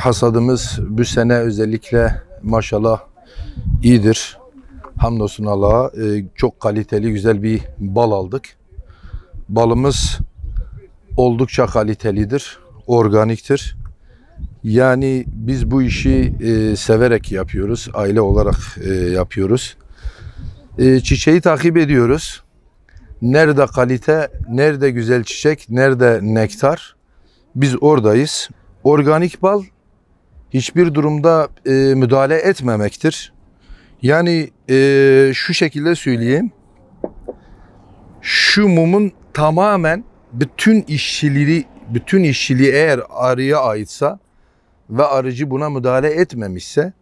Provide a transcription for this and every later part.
Hasadımız bu sene özellikle maşallah iyidir. Hamdolsun Allah'a. Çok kaliteli güzel bir bal aldık. Balımız oldukça kalitelidir, organiktir. Yani biz bu işi severek yapıyoruz, aile olarak yapıyoruz. Çiçeği takip ediyoruz. Nerede kalite, nerede güzel çiçek, nerede nektar, biz oradayız. Organik bal hiçbir durumda müdahale etmemektir. Yani şu şekilde söyleyeyim. Şu mumun tamamen bütün işçiliği eğer arıya aitsa ve arıcı buna müdahale etmemişse,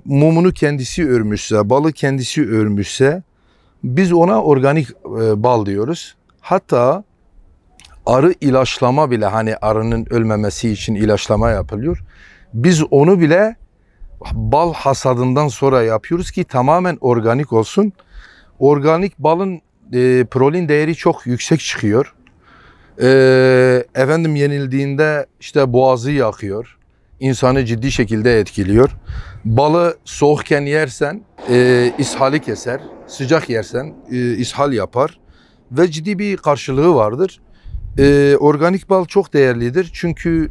mumunu kendisi örmüşse, balı kendisi örmüşse biz ona organik bal diyoruz. Hatta arı ilaçlama bile, hani arının ölmemesi için ilaçlama yapılıyor. Biz onu bile bal hasadından sonra yapıyoruz ki tamamen organik olsun. Organik balın prolin değeri çok yüksek çıkıyor. Yenildiğinde işte boğazı yakıyor. İnsanı ciddi şekilde etkiliyor. Balı soğukken yersen ishali keser. Sıcak yersen ishal yapar. Ve ciddi bir karşılığı vardır. Organik bal çok değerlidir. Çünkü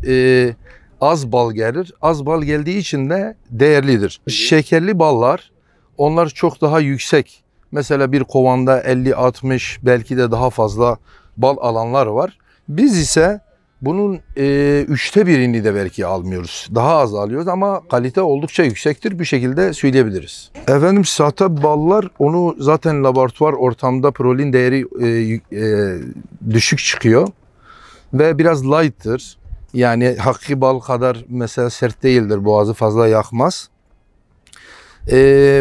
az bal gelir. Az bal geldiği için de değerlidir. Şekerli ballar, onlar çok daha yüksek. Mesela bir kovanda 50-60 belki de daha fazla bal alanlar var. Biz ise bunun 1/3'ünü de belki almıyoruz. Daha az alıyoruz ama kalite oldukça yüksektir. Bu şekilde söyleyebiliriz. Sahte ballar, onu zaten laboratuvar ortamda prolin değeri düşük çıkıyor. Ve biraz light'tır. Yani hakiki bal kadar mesela sert değildir. Boğazı fazla yakmaz.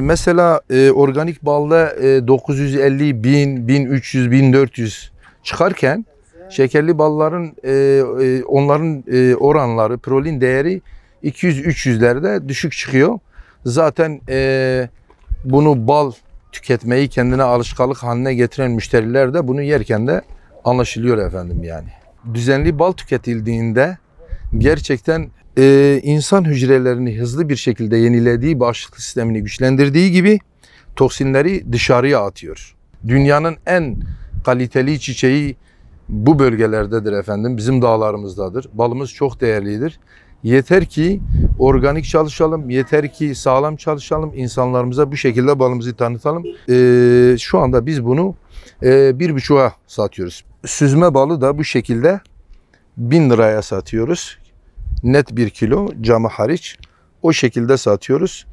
Mesela organik balda 950, 1000, 1300, 1400 çıkarken şekerli balların onların oranları, prolin değeri 200-300'lerde düşük çıkıyor. Zaten bunu bal tüketmeyi kendine alışkanlık haline getiren müşteriler de bunu yerken de anlaşılıyor yani. Düzenli bal tüketildiğinde gerçekten insan hücrelerini hızlı bir şekilde yenilediği, bağışıklık sistemini güçlendirdiği gibi toksinleri dışarıya atıyor. Dünyanın en kaliteli çiçeği bu bölgelerdedir bizim dağlarımızdadır. Balımız çok değerlidir. Yeter ki organik çalışalım, yeter ki sağlam çalışalım, insanlarımıza bu şekilde balımızı tanıtalım. Şu anda biz bunu 1,5'a satıyoruz. Süzme balı da bu şekilde 1000 liraya satıyoruz. Net 1 kilo, camı hariç. O şekilde satıyoruz.